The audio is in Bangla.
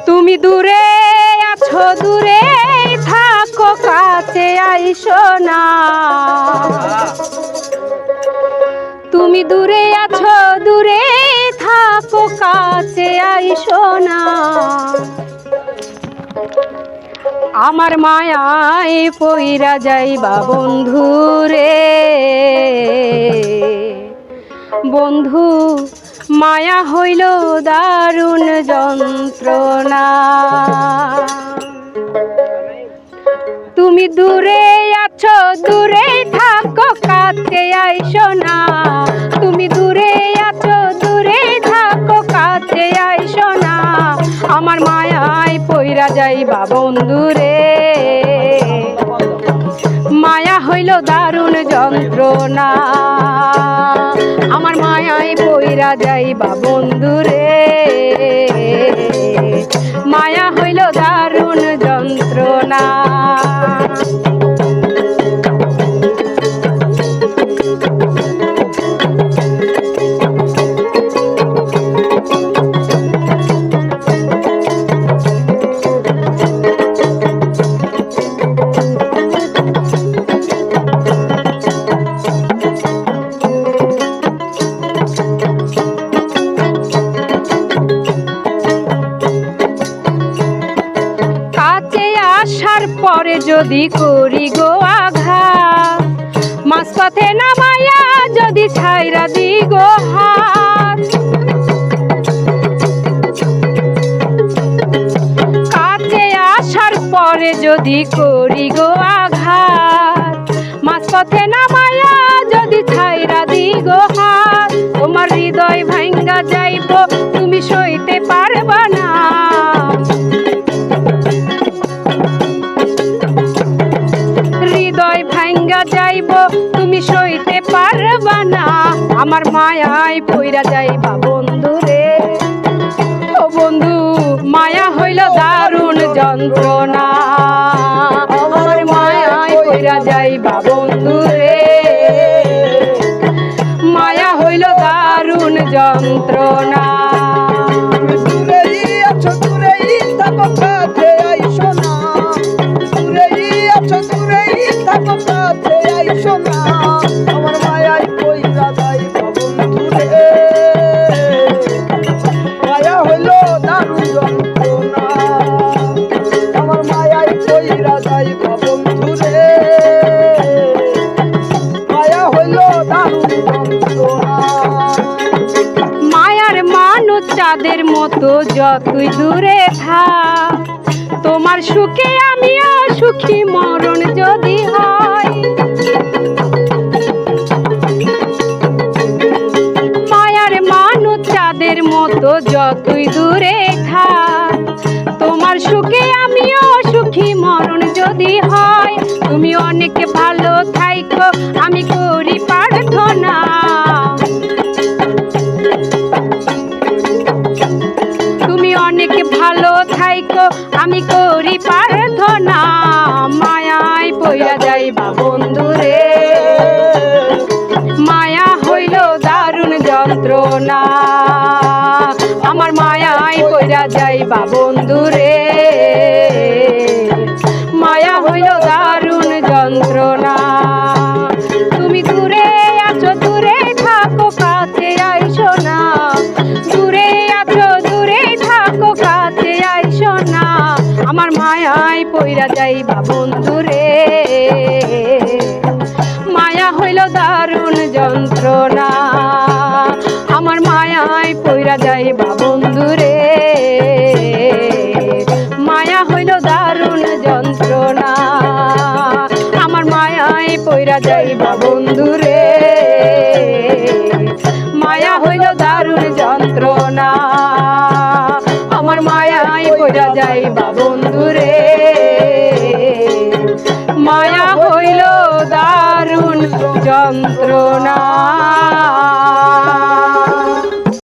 তুমি দূরে আছো দূরে থাকো কাছে আইসো না, তুমি দূরে আছো দূরে থাকো কাছে আইসো না, আমার মায়ায় পইরা যাইবা বন্ধু রে, বন্ধু মায়া হইল দারুণ যন্ত্রণা। তুমি দূরে আছো দূরে থাকো কাছে আইসো না, তুমি দূরে আছো দূরে থাকো কাছে আইসো না, আমার মায়ায় পইরা যাইবা বন্ধু রে, মায়া হইল দারুণ যন্ত্রণা, আমার মায়ায় পইরা যাইবা বন্ধু রে, মায়া হইল দারুণ যন্ত্রণা। পরে যদি করি গো আঘাত, মাঝপথে নামাইয়া যদি ছাইরা দি গো হাত, কাছে আসার পরে যদি করি গো আঘাত, মাঝপথে নামাইয়া যদি ছাইরা দি গো হাত, তোমার হৃদয় ভাঙ্গা যাইব তুমি সইতে পারবা না, হৃদয় ভাঙ্গা যাইব তুমি সইতে পারবা না, আমার মায়ায় পইরা যাইবা বন্ধু রে, ও বন্ধু মায়া হইল দারুণ যন্ত্রণা, আমার মায়ায় পইরা যাইবা বন্ধু রে, মায়া হইল দারুণ যন্ত্রণা। আমার মায়ায় পইরা যাইবা বন্ধু রে, মায়া হইল দারুণ যন্ত্রণা, আমার মায়ায় পইরা যাইবা বন্ধু রে, মায়া হইল দারুণ যন্ত্রণা। মায়ার মানুষ চাঁদের মতো যতই দূরে থাক, তোমার সুখে আমিও সুখী মরণ যদি হয়, মায়ার মানুষ চাঁদের মতো যতই দূরে থাক, তোমার সুখে আমিও সুখী মরণ যদি হয়, তুমি অনেক ভালো থাইকো আমি করি প্রার্থনা, তুমি অনেক ভালো থাইকো আমি করি প্রার্থনা, মায়ায় পইরা যাইবা বন্ধু রে, মায়া হইল দারুণ যন্ত্রণা, আমার মায়ায় পইরা যাইবা বন্ধু রে, মায়া হইল দারুণ যন্ত্রণা। তুমি দূরে আছো দূরে থাকো কাছে আইসো না, দূরে আছো দূরে থাকো কাছে আইসো না, আমার মায়ায় পইরা যাইবা বন্ধু রে, মায়া হইল দারুণ যন্ত্রণা, আমার মায়ায় পইরা যাইবা বন্ধু রে, মায়া হইল দারুণ যন্ত্রণা, আমার মায়ায় পইরা যাইবা বন্ধু রে, মায়া হইল দারুণ যন্ত্রণা, আমার মায়ায় পইরা যাইবা বন্ধু রে, মায়া হইল দারুণ যন্ত্রণা।